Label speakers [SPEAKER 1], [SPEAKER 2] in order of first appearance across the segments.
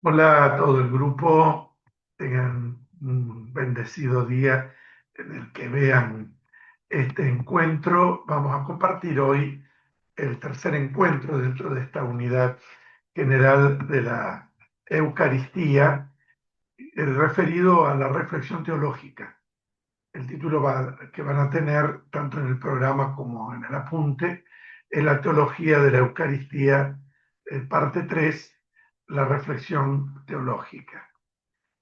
[SPEAKER 1] Hola a todo el grupo, tengan un bendecido día en el que vean este encuentro. Vamos a compartir hoy el tercer encuentro dentro de esta unidad general de la Eucaristía, referido a la reflexión teológica. El título que van a tener tanto en el programa como en el apunte es la teología de la Eucaristía, parte 3, la reflexión teológica.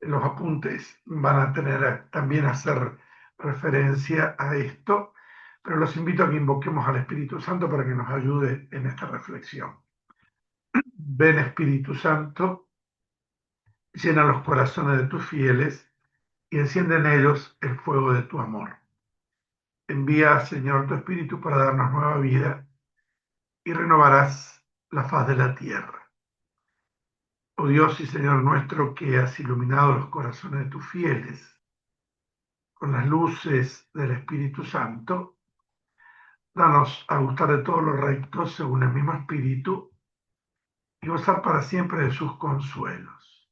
[SPEAKER 1] Los apuntes van a tener también a hacer referencia a esto, pero los invito a que invoquemos al Espíritu Santo para que nos ayude en esta reflexión. Ven Espíritu Santo, llena los corazones de tus fieles y enciende en ellos el fuego de tu amor. Envía, Señor, tu Espíritu para darnos nueva vida y renovarás la faz de la tierra. Oh Dios y Señor nuestro, que has iluminado los corazones de tus fieles con las luces del Espíritu Santo, danos a gustar de todo lo recto según el mismo Espíritu y gozar para siempre de sus consuelos.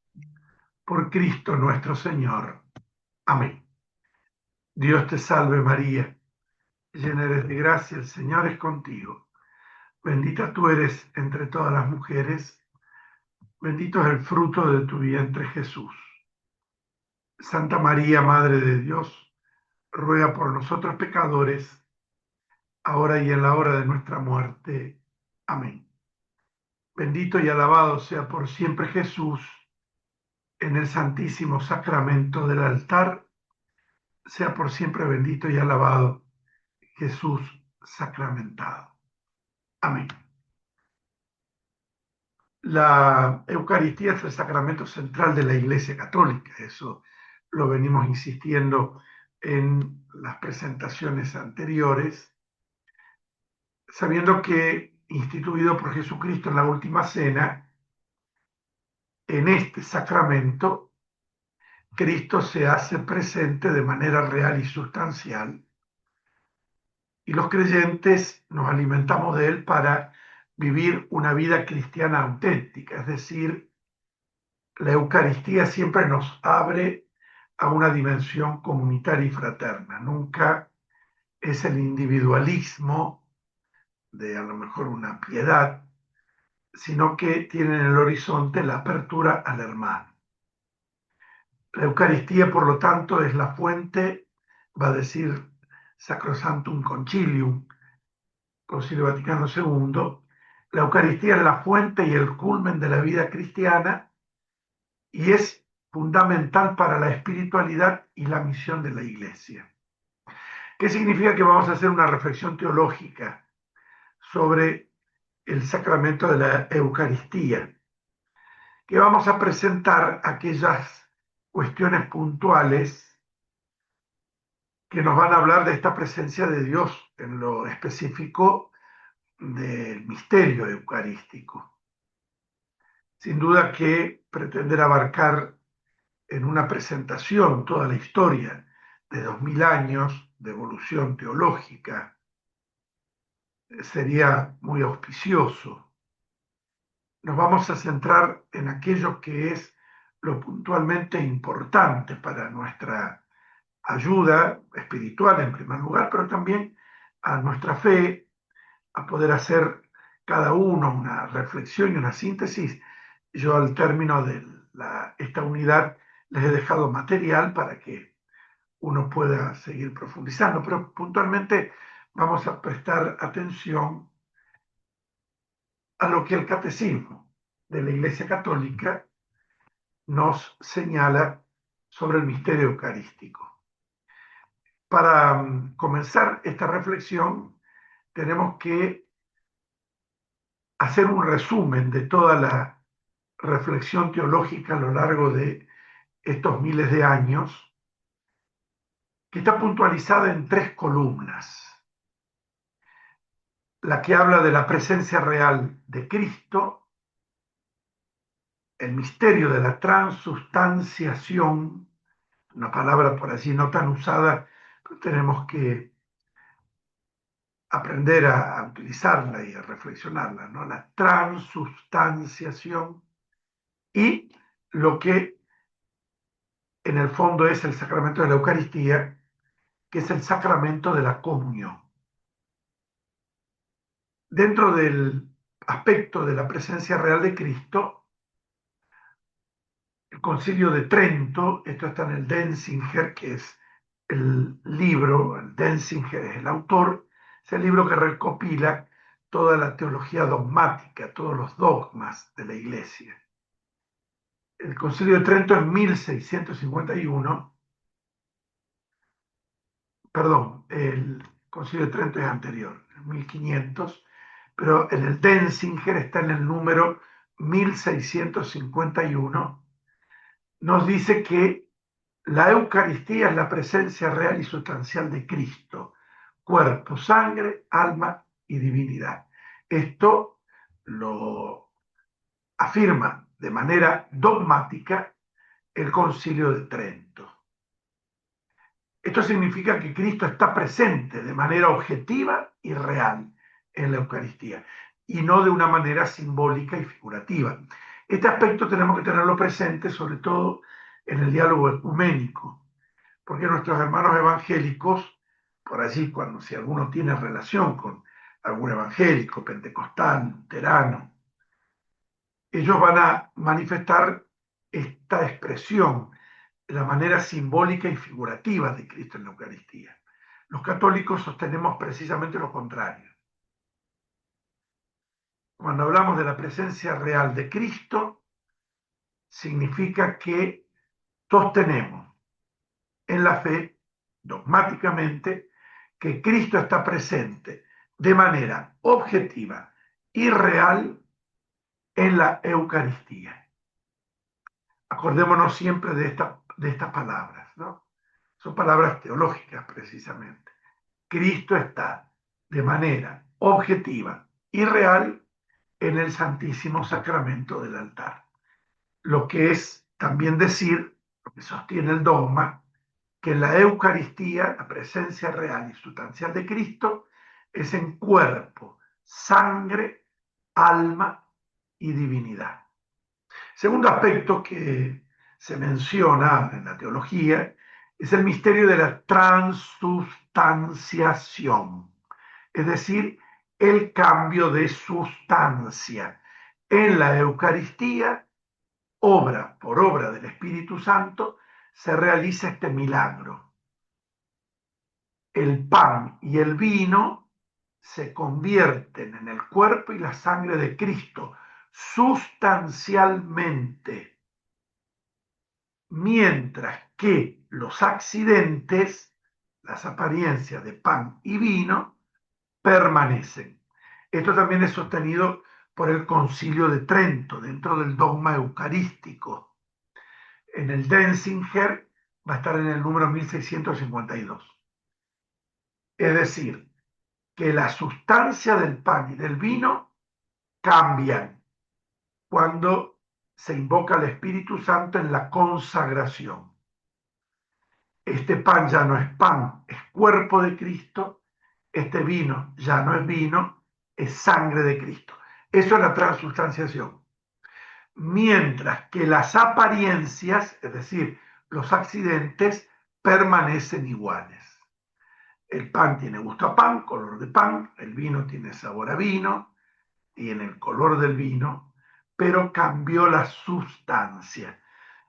[SPEAKER 1] Por Cristo nuestro Señor. Amén. Dios te salve María, llena eres de gracia, el Señor es contigo. Bendita tú eres entre todas las mujeres, bendito es el fruto de tu vientre Jesús. Santa María, Madre de Dios, ruega por nosotros pecadores, ahora y en la hora de nuestra muerte. Amén. Bendito y alabado sea por siempre Jesús en el santísimo sacramento del altar, sea por siempre bendito y alabado Jesús sacramentado. Amén. La Eucaristía es el sacramento central de la Iglesia Católica, eso lo venimos insistiendo en las presentaciones anteriores, sabiendo que instituido por Jesucristo en la última cena, en este sacramento, Cristo se hace presente de manera real y sustancial y los creyentes nos alimentamos de él para vivir una vida cristiana auténtica, es decir, la Eucaristía siempre nos abre a una dimensión comunitaria y fraterna, nunca es el individualismo de a lo mejor una piedad, sino que tiene en el horizonte la apertura al hermano. La Eucaristía, por lo tanto, es la fuente, va a decir Sacrosanctum Concilium, Concilio Vaticano II, la Eucaristía es la fuente y el culmen de la vida cristiana y es fundamental para la espiritualidad y la misión de la Iglesia. ¿Qué significa? Que vamos a hacer una reflexión teológica sobre el sacramento de la Eucaristía, que vamos a presentar aquellas cuestiones puntuales que nos van a hablar de esta presencia de Dios en lo específico del misterio eucarístico. Sin duda que pretender abarcar en una presentación toda la historia de 2000 años de evolución teológica sería muy auspicioso. Nos vamos a centrar en aquello que es lo puntualmente importante para nuestra ayuda espiritual en primer lugar, pero también a nuestra fe, a poder hacer cada uno una reflexión y una síntesis. Yo al término de esta unidad les he dejado material para que uno pueda seguir profundizando, pero puntualmente vamos a prestar atención a lo que el catecismo de la Iglesia Católica nos señala sobre el misterio eucarístico. Para comenzar esta reflexión tenemos que hacer un resumen de toda la reflexión teológica a lo largo de estos miles de años, que está puntualizada en tres columnas. La que habla de la presencia real de Cristo, el misterio de la transustanciación, una palabra por allí no tan usada, pero tenemos que aprender a utilizarla y a reflexionarla, ¿no? La transustanciación y lo que en el fondo es el sacramento de la Eucaristía, que es el sacramento de la comunión. Dentro del aspecto de la presencia real de Cristo, el Concilio de Trento, esto está en el Denzinger, que es el libro, el Denzinger es el autor, es el libro que recopila toda la teología dogmática, todos los dogmas de la Iglesia. El Concilio de Trento en 1651, perdón, el Concilio de Trento es anterior, en 1500, pero en el Denzinger está en el número 1651, nos dice que la Eucaristía es la presencia real y sustancial de Cristo, cuerpo, sangre, alma y divinidad. Esto lo afirma de manera dogmática el Concilio de Trento. Esto significa que Cristo está presente de manera objetiva y real en la Eucaristía y no de una manera simbólica y figurativa. Este aspecto tenemos que tenerlo presente, sobre todo en el diálogo ecuménico, porque nuestros hermanos evangélicos, por allí, cuando si alguno tiene relación con algún evangélico, pentecostal, luterano, ellos van a manifestar esta expresión, la manera simbólica y figurativa de Cristo en la Eucaristía. Los católicos sostenemos precisamente lo contrario. Cuando hablamos de la presencia real de Cristo, significa que sostenemos en la fe, dogmáticamente, que Cristo está presente de manera objetiva y real en la Eucaristía. Acordémonos siempre de estas palabras, ¿no? Son palabras teológicas precisamente. Cristo está de manera objetiva y real en el Santísimo Sacramento del altar. Lo que es también decir, lo que sostiene el dogma, que la Eucaristía, la presencia real y sustancial de Cristo, es en cuerpo, sangre, alma y divinidad. Segundo aspecto que se menciona en la teología es el misterio de la transustanciación, es decir, el cambio de sustancia. En la Eucaristía, obra por obra del Espíritu Santo, se realiza este milagro. El pan y el vino se convierten en el cuerpo y la sangre de Cristo sustancialmente, mientras que los accidentes, las apariencias de pan y vino, permanecen. Esto también es sostenido por el Concilio de Trento, dentro del dogma eucarístico. En el Denzinger va a estar en el número 1652. Es decir, que la sustancia del pan y del vino cambian cuando se invoca al Espíritu Santo en la consagración. Este pan ya no es pan, es cuerpo de Cristo. Este vino ya no es vino, es sangre de Cristo. Eso es la transustanciación. Mientras que las apariencias, es decir, los accidentes, permanecen iguales. El pan tiene gusto a pan, color de pan, el vino tiene sabor a vino, tiene el color del vino, pero cambió la sustancia.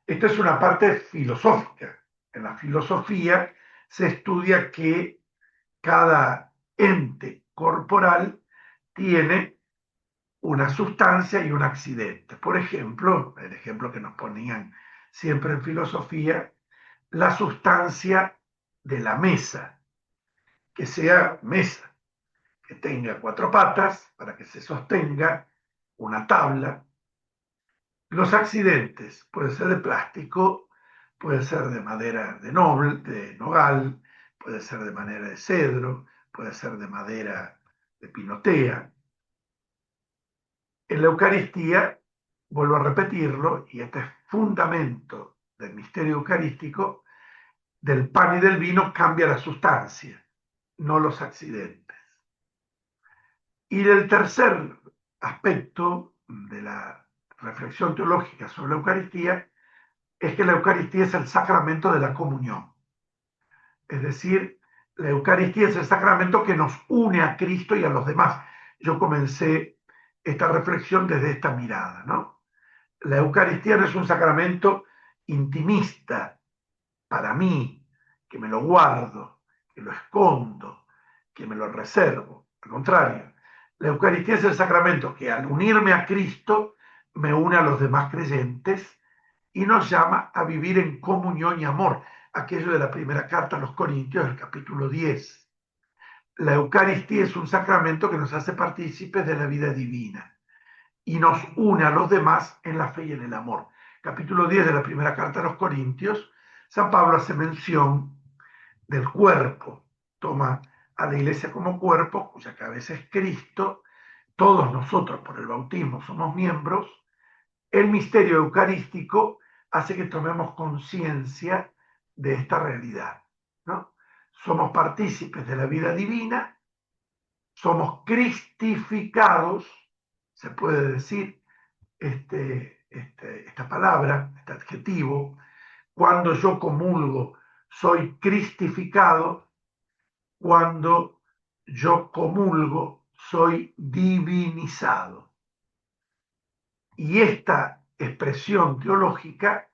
[SPEAKER 1] Esta es una parte filosófica. En la filosofía se estudia que cada ente corporal tiene una sustancia y un accidente. Por ejemplo, el ejemplo que nos ponían siempre en filosofía, la sustancia de la mesa, que sea mesa, que tenga cuatro patas para que se sostenga, una tabla. Los accidentes pueden ser de plástico, puede ser de madera de nogal, puede ser de madera de cedro, puede ser de madera de pinotea. En la Eucaristía, vuelvo a repetirlo, y este es fundamento del misterio eucarístico, del pan y del vino cambia la sustancia, no los accidentes. Y el tercer aspecto de la reflexión teológica sobre la Eucaristía es que la Eucaristía es el sacramento de la comunión. Es decir, la Eucaristía es el sacramento que nos une a Cristo y a los demás. Yo comencé esta reflexión desde esta mirada, ¿no? La Eucaristía no es un sacramento intimista para mí, que me lo guardo, que lo escondo, que me lo reservo. Al contrario, la Eucaristía es el sacramento que al unirme a Cristo me une a los demás creyentes y nos llama a vivir en comunión y amor. Aquello de la primera carta a los Corintios, el capítulo 10. La Eucaristía es un sacramento que nos hace partícipes de la vida divina y nos une a los demás en la fe y en el amor. Capítulo 10 de la primera carta a los Corintios, San Pablo hace mención del cuerpo, toma a la iglesia como cuerpo, cuya cabeza es Cristo, todos nosotros por el bautismo somos miembros, el misterio eucarístico hace que tomemos conciencia de esta realidad, ¿no? Somos partícipes de la vida divina, somos cristificados, se puede decir esta palabra, este adjetivo, cuando yo comulgo, soy cristificado, cuando yo comulgo, soy divinizado. Y esta expresión teológica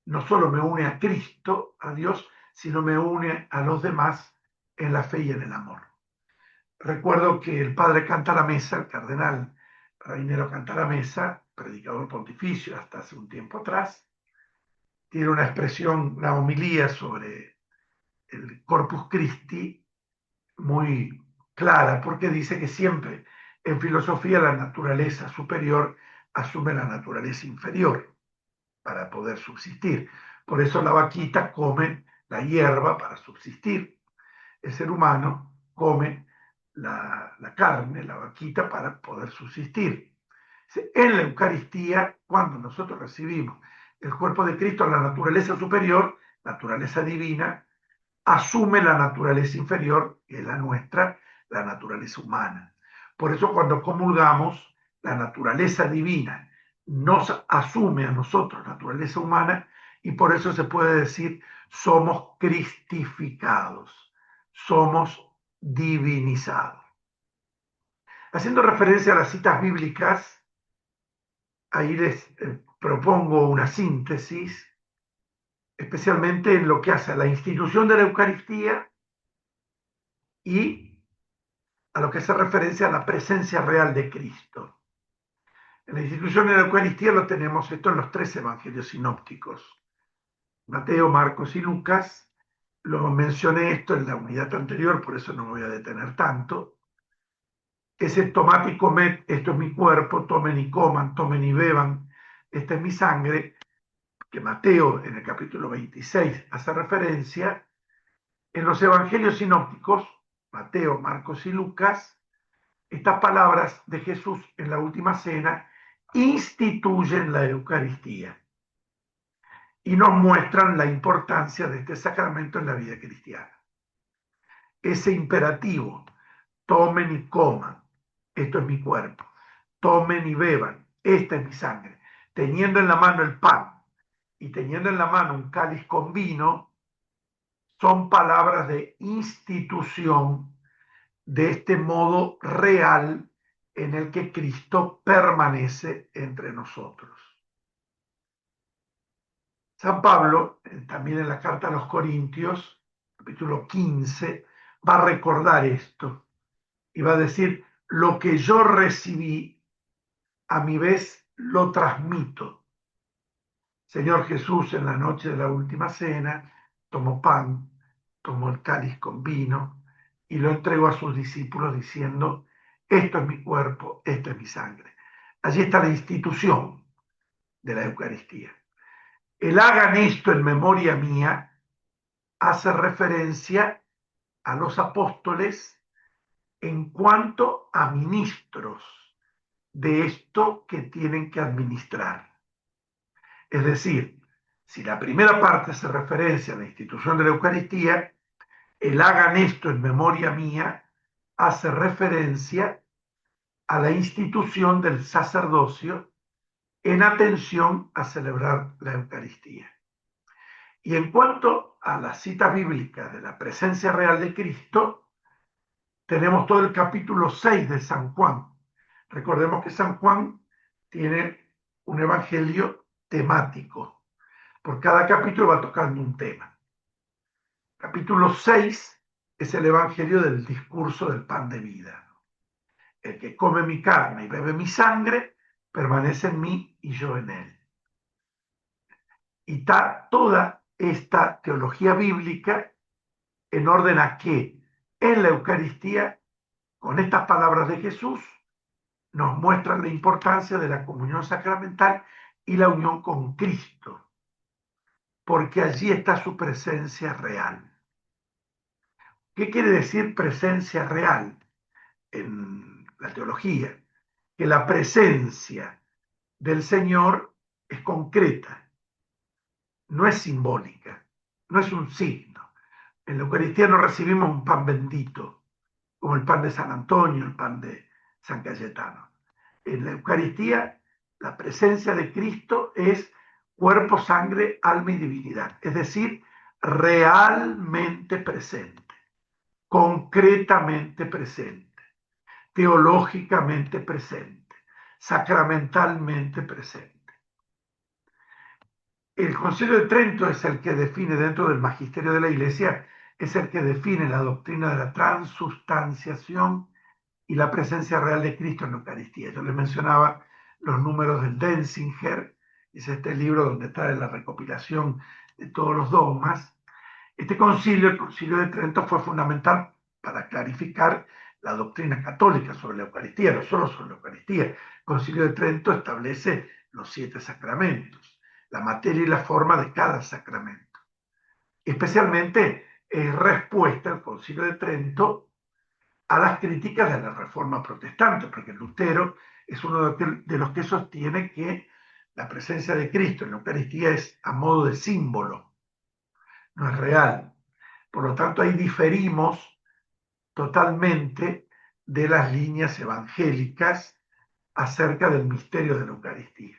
[SPEAKER 1] no solo me une a Cristo, a Dios, sino me une a los demás en la fe y en el amor. Recuerdo que el padre Cantalamessa, el cardenal Rainero Cantalamessa, predicador pontificio hasta hace un tiempo atrás, tiene una expresión, una homilía sobre el Corpus Christi muy clara, porque dice que siempre en filosofía la naturaleza superior asume la naturaleza inferior para poder subsistir. Por eso la vaquita come la hierba para subsistir. El ser humano come la carne, la vaquita, para poder subsistir. En la Eucaristía, cuando nosotros recibimos el cuerpo de Cristo, la naturaleza superior, naturaleza divina, asume la naturaleza inferior, que es la nuestra, la naturaleza humana. Por eso cuando comulgamos, la naturaleza divina nos asume a nosotros, naturaleza humana, y por eso se puede decir, somos cristificados, somos divinizados. Haciendo referencia a las citas bíblicas, ahí les propongo una síntesis, especialmente en lo que hace a la institución de la Eucaristía y a lo que hace referencia a la presencia real de Cristo. En la institución de la Eucaristía lo tenemos esto en los 3 evangelios sinópticos, Mateo, Marcos y Lucas. Lo mencioné esto en la unidad anterior, por eso no me voy a detener tanto. Ese tomad y comed, esto es mi cuerpo, tomen y coman, tomen y beban, esta es mi sangre, que Mateo en el capítulo 26 hace referencia. En los evangelios sinópticos, Mateo, Marcos y Lucas, estas palabras de Jesús en la última cena instituyen la Eucaristía y nos muestran la importancia de este sacramento en la vida cristiana. Ese imperativo, tomen y coman, esto es mi cuerpo, tomen y beban, esta es mi sangre, teniendo en la mano el pan y teniendo en la mano un cáliz con vino, son palabras de institución de este modo real en el que Cristo permanece entre nosotros. San Pablo, también en la carta a los Corintios, capítulo 15, va a recordar esto y va a decir, lo que yo recibí, a mi vez lo transmito. Señor Jesús, en la noche de la última cena, tomó pan, tomó el cáliz con vino y lo entregó a sus discípulos diciendo, esto es mi cuerpo, esto es mi sangre. Allí está la institución de la Eucaristía. El hagan esto en memoria mía hace referencia a los apóstoles en cuanto a ministros de esto que tienen que administrar. Es decir, si la primera parte hace referencia a la institución de la Eucaristía, el hagan esto en memoria mía hace referencia a la institución del sacerdocio en atención a celebrar la Eucaristía. Y en cuanto a la cita bíblica de la presencia real de Cristo, tenemos todo el capítulo 6 de San Juan. Recordemos que San Juan tiene un evangelio temático. Por cada capítulo va tocando un tema. Capítulo 6 es el evangelio del discurso del pan de vida. El que come mi carne y bebe mi sangre, permanece en mí y yo en él. Y está toda esta teología bíblica en orden a que en la Eucaristía, con estas palabras de Jesús, nos muestran la importancia de la comunión sacramental y la unión con Cristo, porque allí está su presencia real. ¿Qué quiere decir presencia real en la teología? Que la presencia del Señor es concreta, no es simbólica, no es un signo. En la Eucaristía no recibimos un pan bendito, como el pan de San Antonio, el pan de San Cayetano. En la Eucaristía, la presencia de Cristo es cuerpo, sangre, alma y divinidad, es decir, realmente presente, concretamente presente, teológicamente presente, sacramentalmente presente. El Concilio de Trento es el que define, dentro del magisterio de la Iglesia, es el que define la doctrina de la transustanciación y la presencia real de Cristo en la Eucaristía. Yo les mencionaba los números del Denzinger, es este libro donde está la recopilación de todos los dogmas. Este concilio, el Concilio de Trento, fue fundamental para clarificar la doctrina católica sobre la Eucaristía, no solo sobre la Eucaristía. El Concilio de Trento establece los 7 sacramentos, la materia y la forma de cada sacramento. Especialmente en respuesta al Concilio de Trento a las críticas de la Reforma Protestante, porque Lutero es uno de los que sostiene que la presencia de Cristo en la Eucaristía es a modo de símbolo, no es real. Por lo tanto, ahí diferimos totalmente de las líneas evangélicas acerca del misterio de la Eucaristía.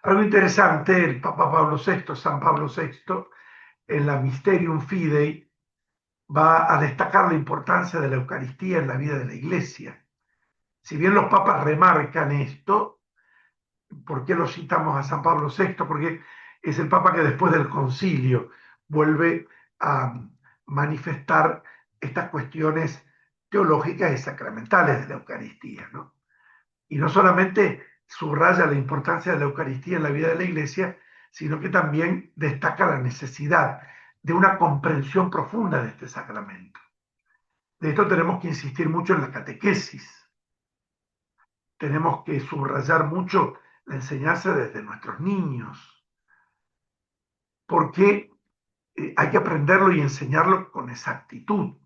[SPEAKER 1] Algo interesante, el Papa Pablo VI, San Pablo VI, en la Mysterium Fidei, va a destacar la importancia de la Eucaristía en la vida de la Iglesia. Si bien los papas remarcan esto, ¿por qué lo citamos a San Pablo VI? Porque es el papa que después del concilio vuelve a manifestar estas cuestiones teológicas y sacramentales de la Eucaristía, ¿no? Y no solamente subraya la importancia de la Eucaristía en la vida de la Iglesia, sino que también destaca la necesidad de una comprensión profunda de este sacramento. De esto tenemos que insistir mucho en la catequesis. Tenemos que subrayar mucho la enseñanza desde nuestros niños, porque hay que aprenderlo y enseñarlo con exactitud,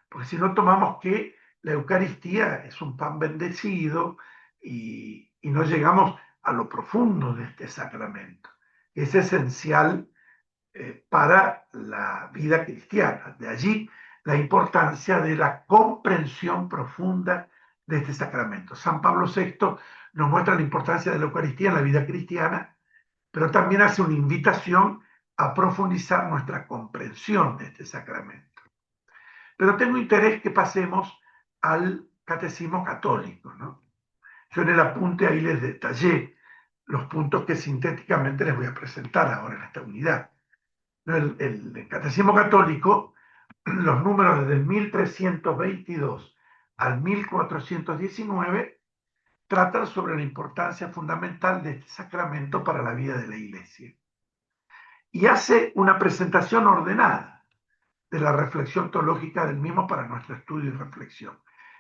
[SPEAKER 1] porque si no tomamos que la Eucaristía es un pan bendecido y no llegamos a lo profundo de este sacramento. Es esencial para la vida cristiana. De allí la importancia de la comprensión profunda de este sacramento. San Pablo VI nos muestra la importancia de la Eucaristía en la vida cristiana, pero también hace una invitación a profundizar nuestra comprensión de este sacramento. Pero tengo interés que pasemos al catecismo católico, ¿no? Yo en el apunte ahí les detallé los puntos que sintéticamente les voy a presentar ahora en esta unidad. El catecismo católico, los números desde el 1322 al 1419 tratan sobre la importancia fundamental de este sacramento para la vida de la Iglesia. Y hace una presentación ordenada de la reflexión teológica del mismo para nuestro estudio y reflexión.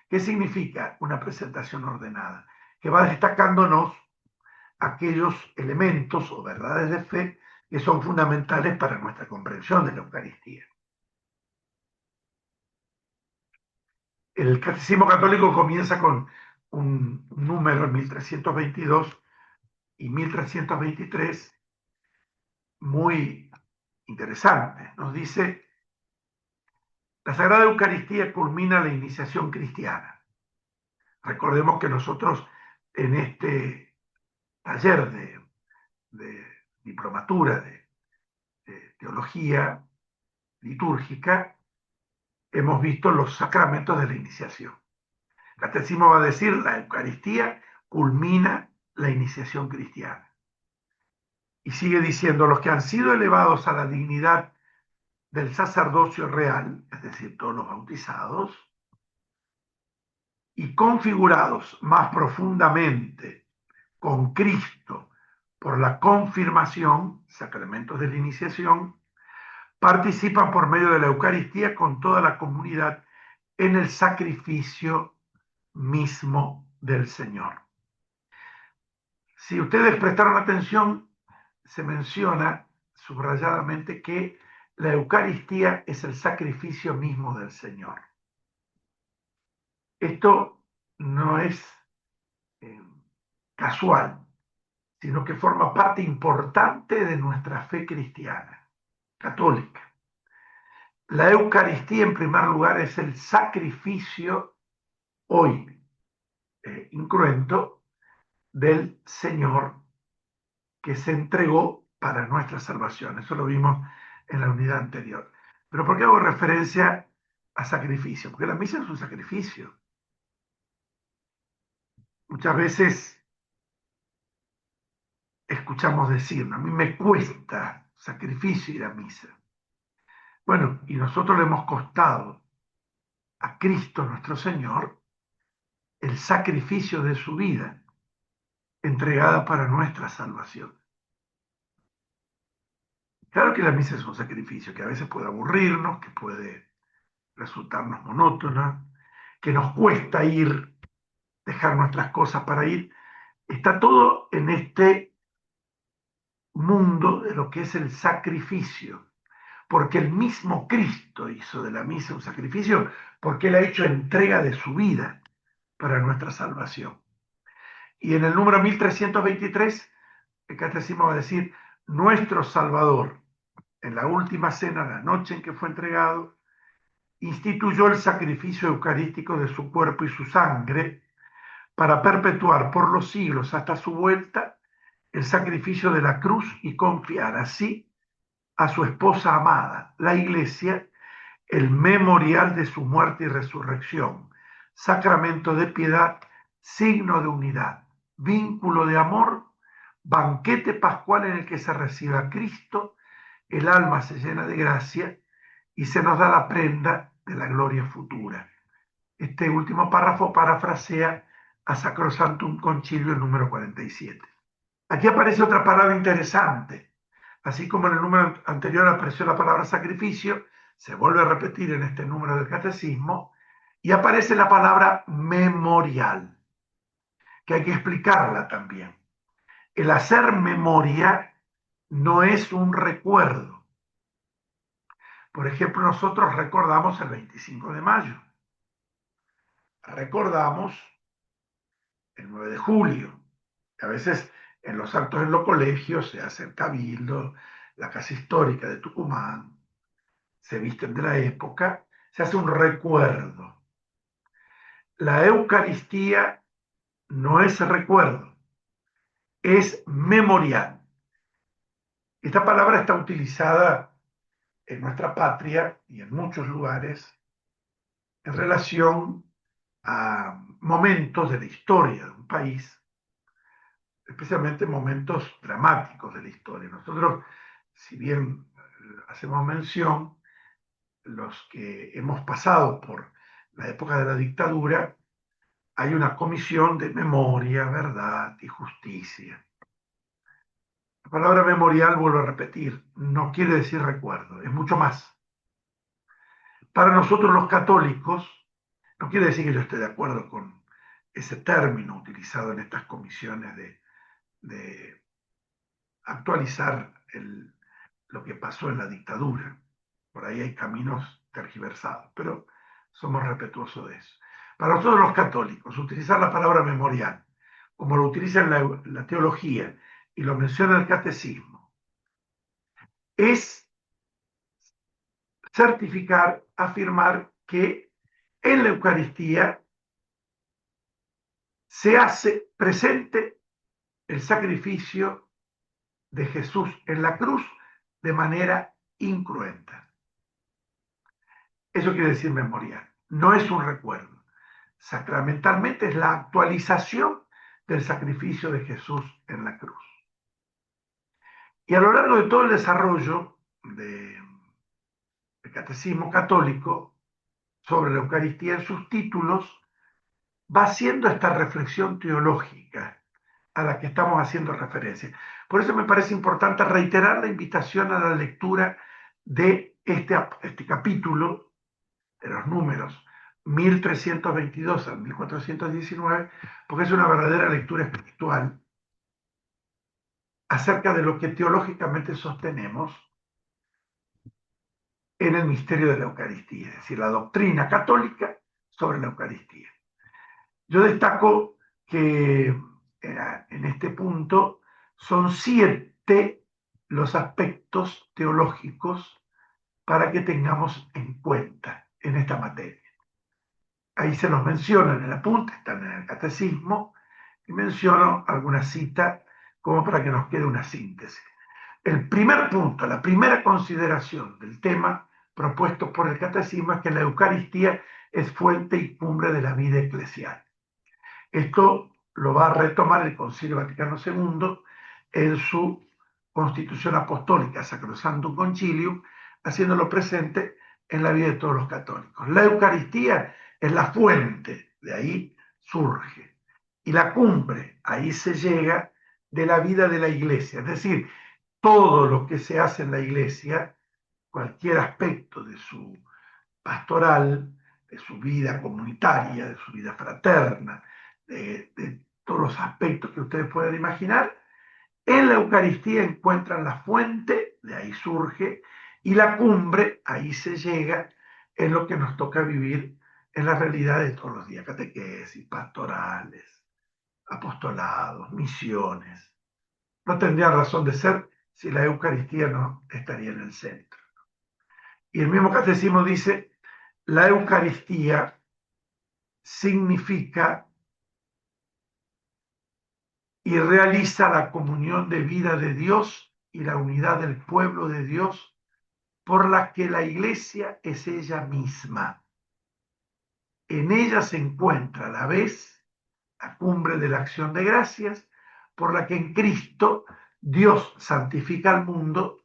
[SPEAKER 1] ¿Qué significa una presentación ordenada? Que va destacándonos aquellos elementos o verdades de fe que son fundamentales para nuestra comprensión de la Eucaristía. El Catecismo Católico comienza con un número en 1322 y 1323 muy interesante. Nos dice: la Sagrada Eucaristía culmina la iniciación cristiana. Recordemos que nosotros en este taller de diplomatura de teología litúrgica, hemos visto los sacramentos de la iniciación. El catecismo va a decir, la Eucaristía culmina la iniciación cristiana. Y sigue diciendo, los que han sido elevados a la dignidad del sacerdocio real, es decir, todos los bautizados, y configurados más profundamente con Cristo por la confirmación, sacramentos de la iniciación, participan por medio de la Eucaristía con toda la comunidad en el sacrificio mismo del Señor. Si ustedes prestaron atención, se menciona subrayadamente que la Eucaristía es el sacrificio mismo del Señor. Esto no es casual, sino que forma parte importante de nuestra fe cristiana, católica. La Eucaristía, en primer lugar, es el sacrificio hoy incruento del Señor que se entregó para nuestra salvación. Eso lo vimos en la unidad anterior. Pero ¿por qué hago referencia a sacrificio? Porque la misa es un sacrificio. Muchas veces escuchamos decir, a mí me cuesta sacrificio ir a misa. Bueno, y nosotros le hemos costado a Cristo nuestro Señor el sacrificio de su vida entregada para nuestra salvación. Claro que la misa es un sacrificio que a veces puede aburrirnos, que puede resultarnos monótona, que nos cuesta ir, dejar nuestras cosas para ir. Está todo en este mundo de lo que es el sacrificio, porque el mismo Cristo hizo de la misa un sacrificio, porque Él ha hecho entrega de su vida para nuestra salvación. Y en el número 1323, el catecismo va a decir, nuestro Salvador, en la última cena, la noche en que fue entregado, instituyó el sacrificio eucarístico de su cuerpo y su sangre para perpetuar por los siglos hasta su vuelta el sacrificio de la cruz y confiar así a su esposa amada, la Iglesia, el memorial de su muerte y resurrección, sacramento de piedad, signo de unidad, vínculo de amor, banquete pascual en el que se recibe a Cristo, el alma se llena de gracia y se nos da la prenda de la gloria futura. Este último párrafo parafrasea a Sacrosanctum Concilio número 47. Aquí aparece otra palabra interesante. Así como en el número anterior apareció la palabra sacrificio, se vuelve a repetir en este número del catecismo y aparece la palabra memorial, que hay que explicarla también. El hacer memoria no es un recuerdo. Por ejemplo, nosotros recordamos el 25 de mayo, recordamos el 9 de julio. A veces en los actos en los colegios se hace el cabildo, la casa histórica de Tucumán, se visten de la época, se hace un recuerdo. La Eucaristía no es recuerdo, es memorial. Esta palabra está utilizada en nuestra patria y en muchos lugares en relación a momentos de la historia de un país, especialmente momentos dramáticos de la historia. Nosotros, si bien hacemos mención, los que hemos pasado por la época de la dictadura, hay una comisión de memoria, verdad y justicia. La palabra memorial, vuelvo a repetir, no quiere decir recuerdo, es mucho más. Para nosotros los católicos, no quiere decir que yo esté de acuerdo con ese término utilizado en estas comisiones de actualizar lo que pasó en la dictadura. Por ahí hay caminos tergiversados, pero somos respetuosos de eso. Para nosotros los católicos, utilizar la palabra memorial, como lo utiliza en la teología y lo menciona el catecismo, es certificar, afirmar que en la Eucaristía se hace presente el sacrificio de Jesús en la cruz de manera incruenta. Eso quiere decir memorial, no es un recuerdo. Sacramentalmente es la actualización del sacrificio de Jesús en la cruz. Y a lo largo de todo el desarrollo del Catecismo Católico sobre la Eucaristía en sus títulos, va haciendo esta reflexión teológica a la que estamos haciendo referencia. Por eso me parece importante reiterar la invitación a la lectura de este capítulo de los números 1322 al 1419, porque es una verdadera lectura espiritual acerca de lo que teológicamente sostenemos en el misterio de la Eucaristía, es decir, la doctrina católica sobre la Eucaristía. Yo destaco que en este punto son 7 los aspectos teológicos para que tengamos en cuenta en esta materia. Ahí se los menciono en el apunte, están en el catecismo, y menciono alguna cita como para que nos quede una síntesis. El primer punto, la primera consideración del tema propuesto por el catecismo es que la Eucaristía es fuente y cumbre de la vida eclesial. Esto lo va a retomar el Concilio Vaticano II en su Constitución Apostólica Sacrosanctum Concilium, haciéndolo presente en la vida de todos los católicos. La Eucaristía es la fuente, de ahí surge, y la cumbre, ahí se llega, de la vida de la Iglesia. Es decir, todo lo que se hace en la Iglesia, cualquier aspecto de su pastoral, de su vida comunitaria, de su vida fraterna, de todos los aspectos que ustedes pueden imaginar, en la Eucaristía encuentran la fuente, de ahí surge, y la cumbre, ahí se llega, en lo que nos toca vivir en la realidad de todos los días, catequesis, pastorales, apostolados, misiones. No tendrían razón de ser si la Eucaristía no estaría en el centro. Y el mismo catecismo dice, la Eucaristía significa y realiza la comunión de vida de Dios y la unidad del pueblo de Dios por la que la Iglesia es ella misma. En ella se encuentra a la vez la cumbre de la acción de gracias por la que en Cristo Dios santifica al mundo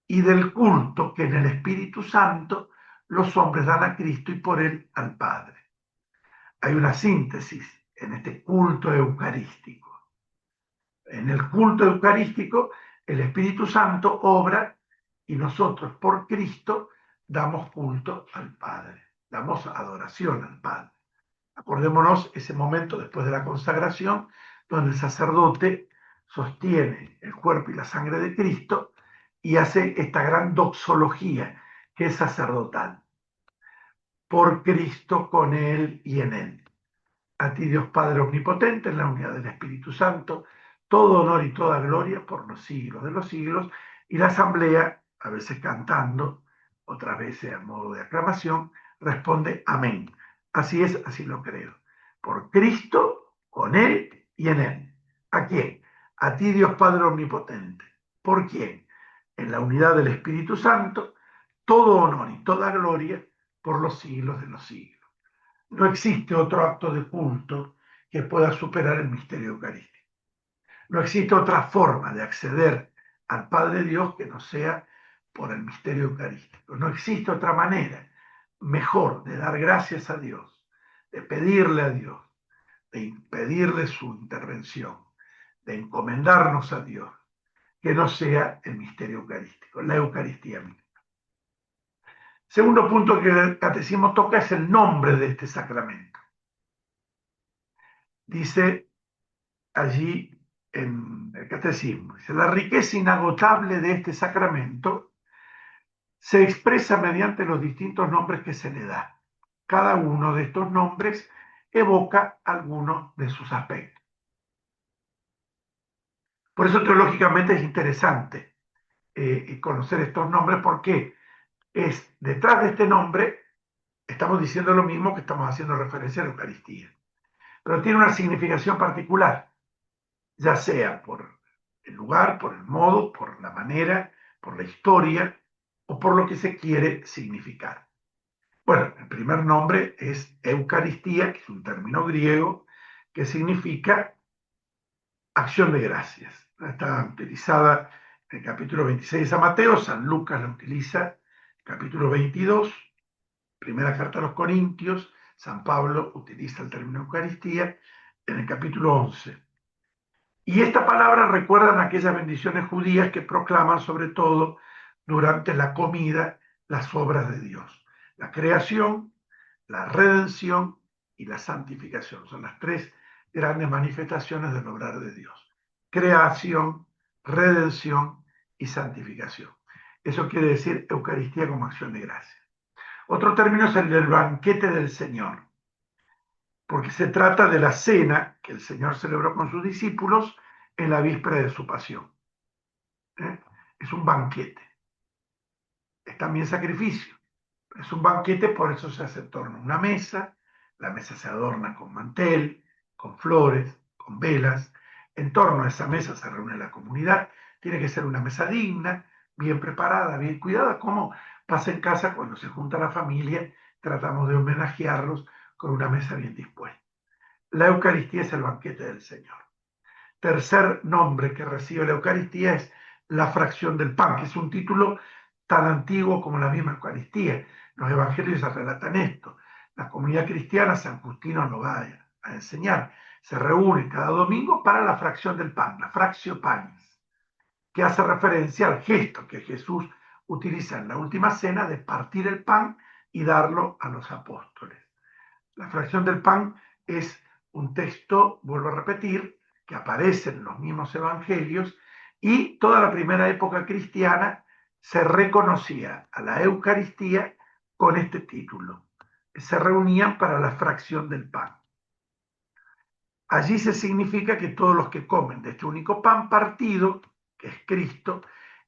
[SPEAKER 1] y del culto que en el Espíritu Santo los hombres dan a Cristo y por él al Padre. Hay una síntesis en este culto eucarístico. En el culto eucarístico, el Espíritu Santo obra y nosotros por Cristo damos culto al Padre, damos adoración al Padre. Acordémonos ese momento después de la consagración, donde el sacerdote sostiene el cuerpo y la sangre de Cristo y hace esta gran doxología que es sacerdotal. Por Cristo, con Él y en Él. A ti, Dios Padre Omnipotente, en la unidad del Espíritu Santo, todo honor y toda gloria por los siglos de los siglos. Y la asamblea, a veces cantando, otras veces a modo de aclamación, responde amén. Así es, así lo creo. Por Cristo, con Él y en Él. ¿A quién? A ti, Dios Padre Omnipotente. ¿Por quién? En la unidad del Espíritu Santo, todo honor y toda gloria por los siglos de los siglos. No existe otro acto de culto que pueda superar el misterio eucarístico. No existe otra forma de acceder al Padre Dios que no sea por el misterio eucarístico. No existe otra manera mejor de dar gracias a Dios, de pedirle a Dios, de pedirle su intervención, de encomendarnos a Dios, que no sea el misterio eucarístico, la Eucaristía misma. Segundo punto que el catecismo toca es el nombre de este sacramento. Dice allí en el catecismo, dice, la riqueza inagotable de este sacramento se expresa mediante los distintos nombres que se le da. Cada uno de estos nombres evoca alguno de sus aspectos. Por eso teológicamente es interesante conocer estos nombres porque detrás de este nombre estamos diciendo lo mismo que estamos haciendo referencia a la Eucaristía, pero tiene una significación particular. ya sea por el lugar, por el modo, por la manera, por la historia o por lo que se quiere significar. Bueno, el primer nombre es Eucaristía, que es un término griego que significa acción de gracias. Está utilizada en el capítulo 26 de San Mateo, San Lucas la utiliza en el capítulo 22, primera carta a los Corintios, San Pablo utiliza el término Eucaristía en el capítulo 11. Y esta palabra recuerdan aquellas bendiciones judías que proclaman sobre todo durante la comida las obras de Dios. La creación, la redención y la santificación. Son las tres grandes manifestaciones del obrar de Dios. Creación, redención y santificación. Eso quiere decir Eucaristía como acción de gracia. Otro término es el del banquete del Señor, porque se trata de la cena que el Señor celebró con sus discípulos en la víspera de su pasión. Es un banquete, es también sacrificio. Es un banquete, por eso se hace en torno a una mesa, la mesa se adorna con mantel, con flores, con velas, en torno a esa mesa se reúne la comunidad, tiene que ser una mesa digna, bien preparada, bien cuidada, como pasa en casa cuando se junta la familia, tratamos de homenajearlos con una mesa bien dispuesta. La Eucaristía es el banquete del Señor. Tercer nombre que recibe la Eucaristía es la fracción del pan, que es un título tan antiguo como la misma Eucaristía. Los evangelios se relatan esto. La comunidad cristiana, San Justino lo va a enseñar, se reúne cada domingo para la fracción del pan, la fractio panis, que hace referencia al gesto que Jesús utiliza en la última cena de partir el pan y darlo a los apóstoles. La fracción del pan es un texto, vuelvo a repetir, que aparece en los mismos evangelios y toda la primera época cristiana se reconocía a la Eucaristía con este título. Se reunían para la fracción del pan. Allí se significa que todos los que comen de este único pan partido, que es Cristo,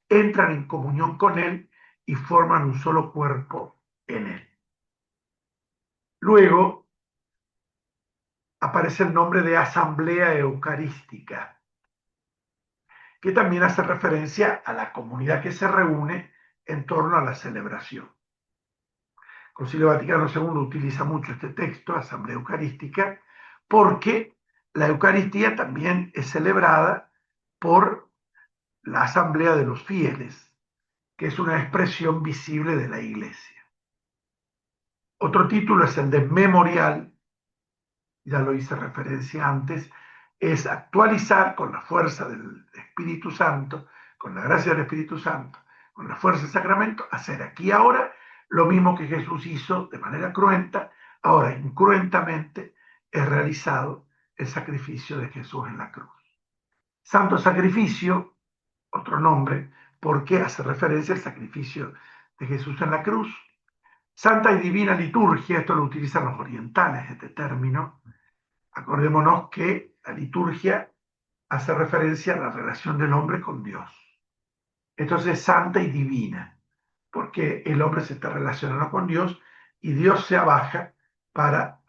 [SPEAKER 1] entran en comunión con Él y forman un solo cuerpo en Él. Luego aparece el nombre de Asamblea Eucarística, que también hace referencia a la comunidad que se reúne en torno a la celebración. El Concilio Vaticano II utiliza mucho este texto, Asamblea Eucarística, porque la Eucaristía también es celebrada por la Asamblea de los Fieles, que es una expresión visible de la Iglesia. Otro título es el de Memorial, ya lo hice referencia antes, es actualizar con la fuerza del Espíritu Santo, con la gracia del Espíritu Santo, con la fuerza del sacramento, hacer aquí y ahora lo mismo que Jesús hizo de manera cruenta, ahora incruentamente es realizado el sacrificio de Jesús en la cruz. Santo sacrificio, otro nombre, porque hace referencia al sacrificio de Jesús en la cruz. Santa y divina liturgia, esto lo utilizan los orientales, este término. Acordémonos que la liturgia hace referencia a la relación del hombre con Dios. Entonces, santa y divina, porque el hombre se está relacionando con Dios y Dios se abaja para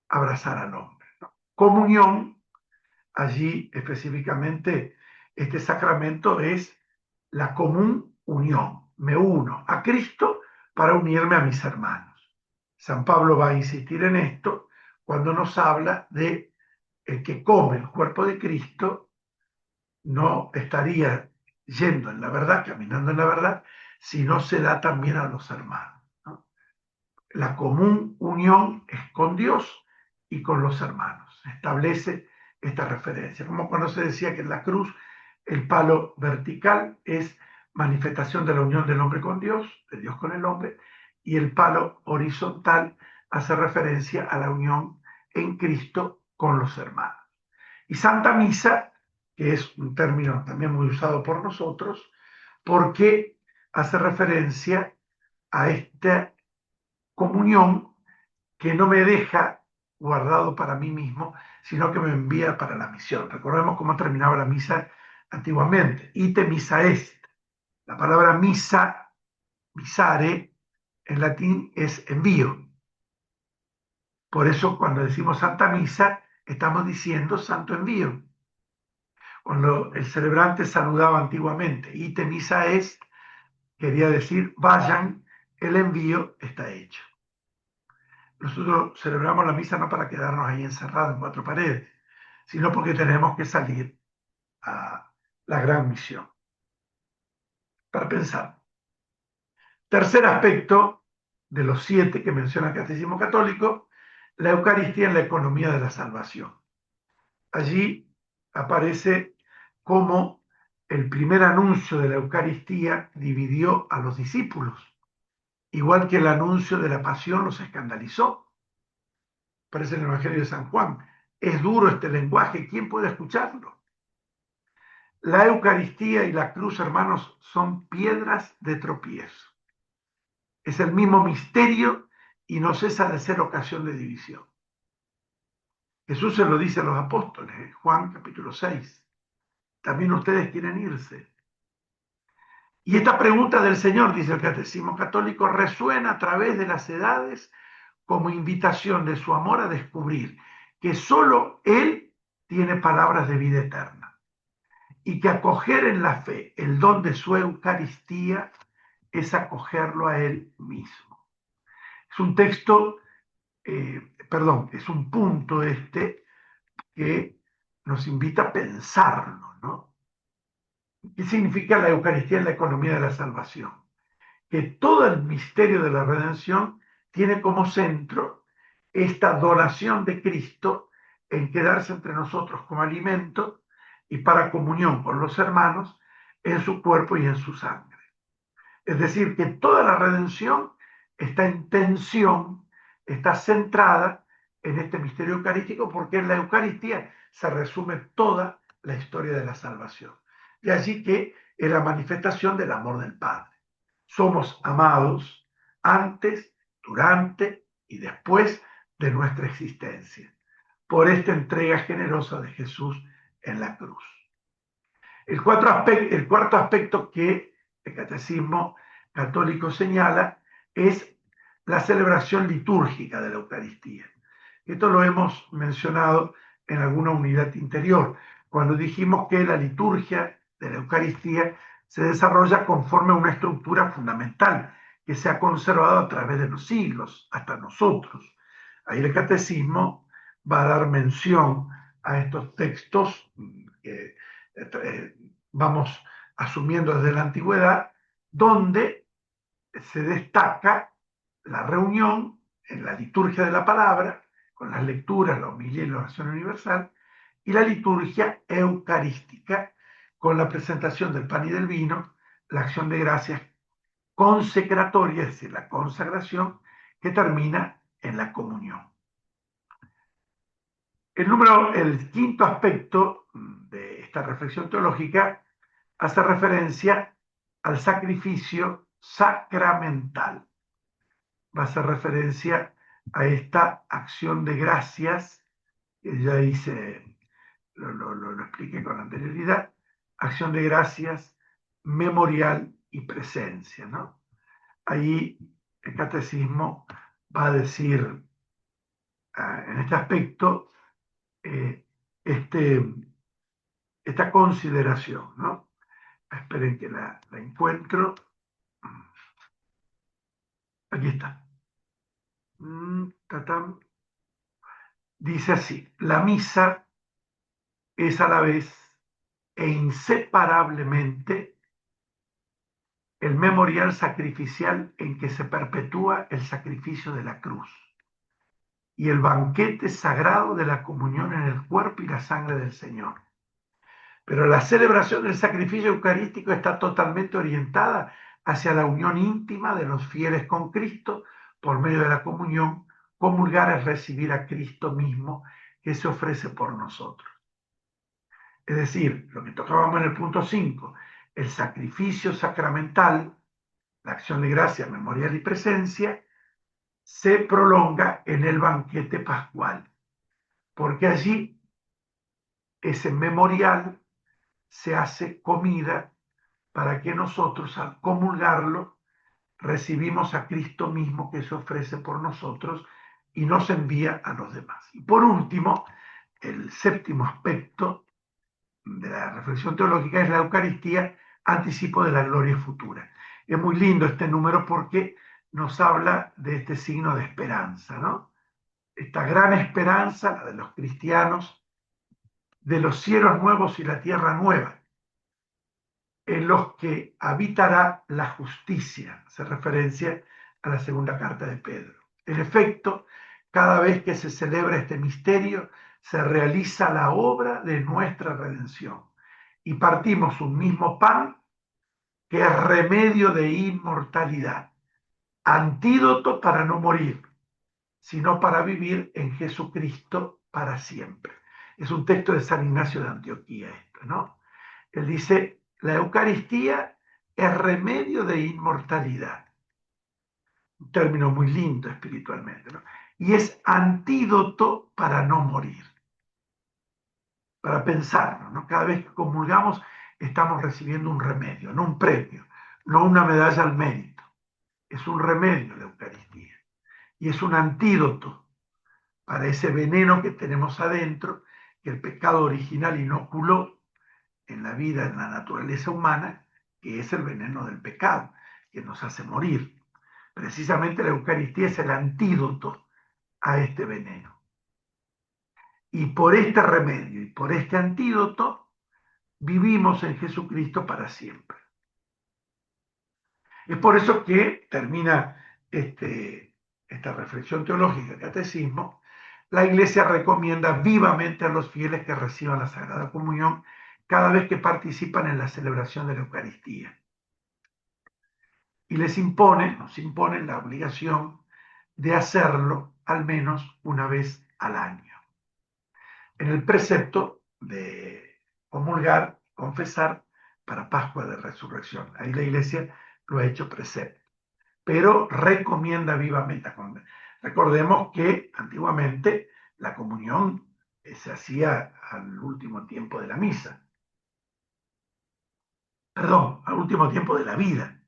[SPEAKER 1] abrazar al hombre, ¿no? Comunión, allí específicamente este sacramento es la común unión. Me uno a Cristo para unirme a mis hermanos. San Pablo va a insistir en esto cuando nos habla de el que come el cuerpo de Cristo no estaría yendo en la verdad, caminando en la verdad, si no se da también a los hermanos, ¿no? La común unión es con Dios y con los hermanos. Se establece esta referencia, como cuando se decía que en la cruz el palo vertical es manifestación de la unión del hombre con Dios, de Dios con el hombre, y el palo horizontal hace referencia a la unión en Cristo con los hermanos. Y Santa Misa, que es un término también muy usado por nosotros, porque hace referencia a esta comunión que no me deja guardado para mí mismo, sino que me envía para la misión. Recordemos cómo terminaba la misa antiguamente. Ite missa est. La palabra misa, misare, en latín es envío. Por eso cuando decimos Santa Misa, estamos diciendo Santo Envío. Cuando el celebrante saludaba antiguamente, ite missa est, quería decir, vayan, el envío está hecho. Nosotros celebramos la misa no para quedarnos ahí encerrados en cuatro paredes, sino porque tenemos que salir a la gran misión. Para pensar. Tercer aspecto de los 7 que menciona el Catecismo Católico, la Eucaristía en la economía de la salvación. Allí aparece cómo el primer anuncio de la Eucaristía dividió a los discípulos, igual que el anuncio de la pasión los escandalizó. Aparece en el Evangelio de San Juan. Es duro este lenguaje, ¿quién puede escucharlo? La Eucaristía y la cruz, hermanos, son piedras de tropiezo. Es el mismo misterio y no cesa de ser ocasión de división. Jesús se lo dice a los apóstoles, en Juan capítulo 6. También ustedes quieren irse. Y esta pregunta del Señor, dice el Catecismo Católico, resuena a través de las edades como invitación de su amor a descubrir que solo Él tiene palabras de vida eterna y que acoger en la fe el don de su Eucaristía es acogerlo a Él mismo. Es un texto, es un punto que nos invita a pensarlo, ¿no? ¿Qué significa la Eucaristía en la economía de la salvación? Que todo el misterio de la redención tiene como centro esta donación de Cristo en quedarse entre nosotros como alimento y para comunión con los hermanos en su cuerpo y en su sangre. Es decir, que toda la redención está en tensión, está centrada en este misterio eucarístico, porque en la Eucaristía se resume toda la historia de la salvación. Y así que es la manifestación del amor del Padre. Somos amados antes, durante y después de nuestra existencia, por esta entrega generosa de Jesús en la cruz. El cuarto aspecto que el Catecismo Católico señala es la celebración litúrgica de la Eucaristía. Esto lo hemos mencionado en alguna unidad interior, cuando dijimos que la liturgia de la Eucaristía se desarrolla conforme a una estructura fundamental que se ha conservado a través de los siglos, hasta nosotros. Ahí el Catecismo va a dar mención a estos textos que vamos asumiendo desde la antigüedad, donde se destaca la reunión en la liturgia de la palabra, con las lecturas, la homilía y la oración universal, y la liturgia eucarística, con la presentación del pan y del vino, la acción de gracias consecratoria, es decir, la consagración, que termina en la comunión. El quinto aspecto de esta reflexión teológica hace referencia al sacrificio sacramental. Va a hacer referencia a esta acción de gracias, que ya hice, lo expliqué con anterioridad, acción de gracias, memorial y presencia, ¿no? Ahí el catecismo va a decir, en este aspecto, esta consideración, ¿no? Esperen que la encuentro. Aquí está. Dice así, la misa es a la vez e inseparablemente el memorial sacrificial en que se perpetúa el sacrificio de la cruz y el banquete sagrado de la comunión en el cuerpo y la sangre del Señor. Pero la celebración del sacrificio eucarístico está totalmente orientada hacia la unión íntima de los fieles con Cristo por medio de la comunión. Comulgar es recibir a Cristo mismo que se ofrece por nosotros. Es decir, lo que tocábamos en el punto 5, el sacrificio sacramental, la acción de gracia, memorial y presencia, se prolonga en el banquete pascual, porque allí ese memorial se hace comida para que nosotros al comulgarlo recibimos a Cristo mismo que se ofrece por nosotros y nos envía a los demás. Y por último, el séptimo aspecto de la reflexión teológica es la Eucaristía, anticipo de la gloria futura. Es muy lindo este número porque nos habla de este signo de esperanza, ¿no? Esta gran esperanza, la de los cristianos, de los cielos nuevos y la tierra nueva, en los que habitará la justicia, hace referencia a la segunda carta de Pedro. En efecto, cada vez que se celebra este misterio, se realiza la obra de nuestra redención y partimos un mismo pan que es remedio de inmortalidad, antídoto para no morir, sino para vivir en Jesucristo para siempre. Es un texto de San Ignacio de Antioquía esto, ¿no? Él dice, la Eucaristía es remedio de inmortalidad, un término muy lindo espiritualmente, ¿no? Y es antídoto para no morir, para pensarlo, ¿no? Cada vez que comulgamos estamos recibiendo un remedio, no un premio, no una medalla al mérito, es un remedio la Eucaristía y es un antídoto para ese veneno que tenemos adentro, que el pecado original inoculó en la vida, en la naturaleza humana, que es el veneno del pecado, que nos hace morir. Precisamente la Eucaristía es el antídoto a este veneno. Y por este remedio y por este antídoto vivimos en Jesucristo para siempre. Es por eso que termina esta reflexión teológica del catecismo. La Iglesia recomienda vivamente a los fieles que reciban la Sagrada Comunión cada vez que participan en la celebración de la Eucaristía. Y nos impone la obligación de hacerlo al menos una vez al año. En el precepto de comulgar, confesar para Pascua de Resurrección. Ahí la Iglesia lo ha hecho precepto, pero recomienda vivamente. Recordemos que antiguamente la comunión se hacía al último tiempo de la misa. Perdón, al último tiempo de la vida.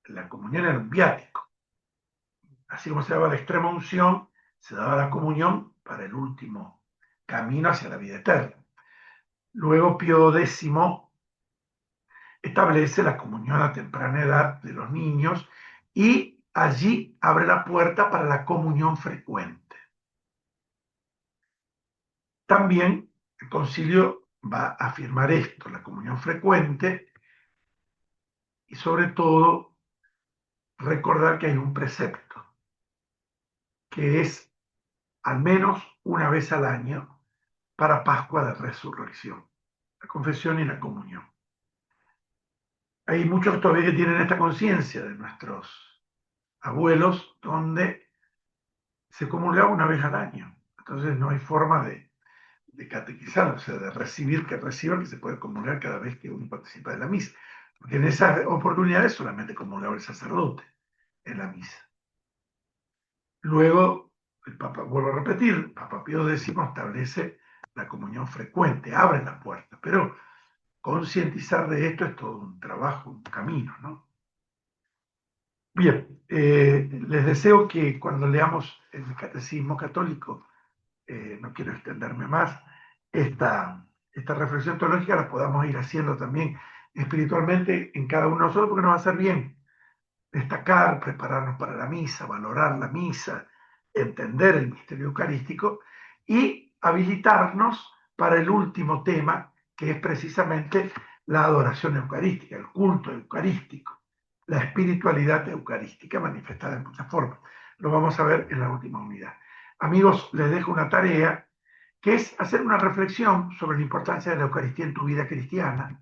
[SPEAKER 1] La comunión era un viático. Así como se daba la extrema unción, se daba la comunión para el último camino hacia la vida eterna. Luego Pío X establece la comunión a temprana edad de los niños y allí abre la puerta para la comunión frecuente. También el concilio va a afirmar esto, la comunión frecuente, y sobre todo recordar que hay un precepto, que es al menos una vez al año para Pascua de Resurrección, la confesión y la comunión. Hay muchos todavía que tienen esta conciencia de nuestros abuelos, donde se comulgaba una vez al año. Entonces no hay forma de catequizar, o sea, de recibir, que reciban, que se puede comulgar cada vez que uno participa de la misa. Porque en esas oportunidades solamente comulgaba el sacerdote en la misa. Luego, el Papa, vuelvo a repetir, el Papa Pío X establece la comunión frecuente, abre la puerta, pero concientizar de esto es todo un trabajo, un camino, ¿no? Bien, les deseo que cuando leamos el Catecismo Católico, no quiero extenderme más, esta reflexión teológica la podamos ir haciendo también espiritualmente en cada uno de nosotros, porque nos va a hacer bien destacar, prepararnos para la misa, valorar la misa, entender el misterio eucarístico y habilitarnos para el último tema, que es precisamente la adoración eucarística, el culto eucarístico, la espiritualidad eucarística manifestada en muchas formas. Lo vamos a ver en la última unidad. Amigos, les dejo una tarea que es hacer una reflexión sobre la importancia de la Eucaristía en tu vida cristiana,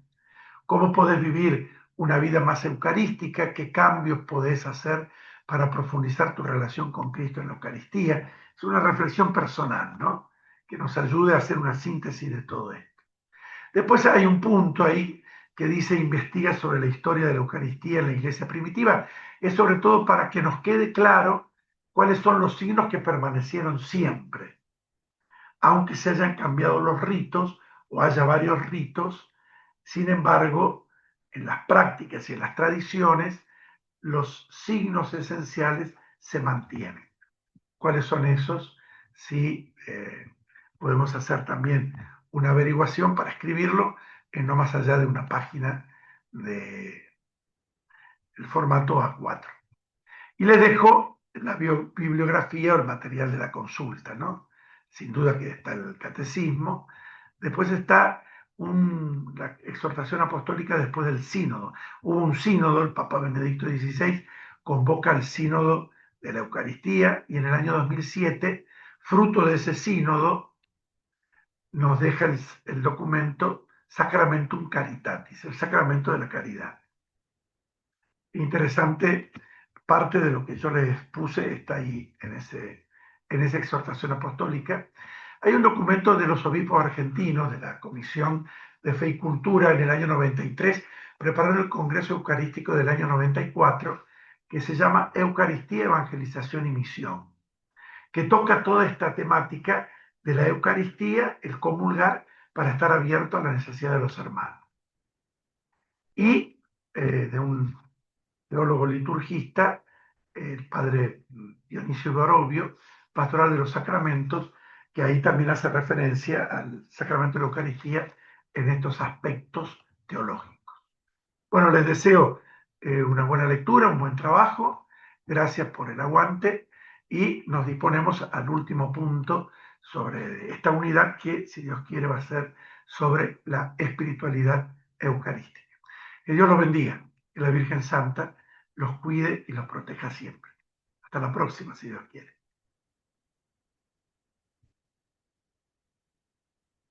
[SPEAKER 1] cómo podés vivir una vida más eucarística, qué cambios podés hacer para profundizar tu relación con Cristo en la Eucaristía. Es una reflexión personal, ¿no? Que nos ayude a hacer una síntesis de todo esto. Después hay un punto ahí que dice investiga sobre la historia de la Eucaristía en la iglesia primitiva. Es sobre todo para que nos quede claro cuáles son los signos que permanecieron siempre. Aunque se hayan cambiado los ritos o haya varios ritos, sin embargo, en las prácticas y en las tradiciones, los signos esenciales se mantienen. ¿Cuáles son esos? Sí, podemos hacer también una averiguación para escribirlo en no más allá de una página del formato A4. Y les dejo la bibliografía o el material de la consulta, ¿no? Sin duda que está el catecismo. Después está la exhortación apostólica después del sínodo. Hubo un sínodo, el Papa Benedicto XVI convoca al sínodo de la Eucaristía y en el año 2007, fruto de ese sínodo, nos deja el documento Sacramentum Caritatis, el sacramento de la caridad. Interesante, parte de lo que yo les puse está ahí en esa exhortación apostólica. Hay un documento de los obispos argentinos, de la Comisión de Fe y Cultura en el año 93, preparando el Congreso Eucarístico del año 94, que se llama Eucaristía, Evangelización y Misión, que toca toda esta temática de la Eucaristía, el comulgar, para estar abierto a la necesidad de los hermanos. Y de un teólogo liturgista, el padre Dionisio Dorobio, Pastoral de los Sacramentos, que ahí también hace referencia al sacramento de la Eucaristía en estos aspectos teológicos. Bueno, les deseo una buena lectura, un buen trabajo, gracias por el aguante y nos disponemos al último punto sobre esta unidad que, si Dios quiere, va a ser sobre la espiritualidad eucarística. Que Dios los bendiga, que la Virgen Santa los cuide y los proteja siempre. Hasta la próxima, si Dios quiere.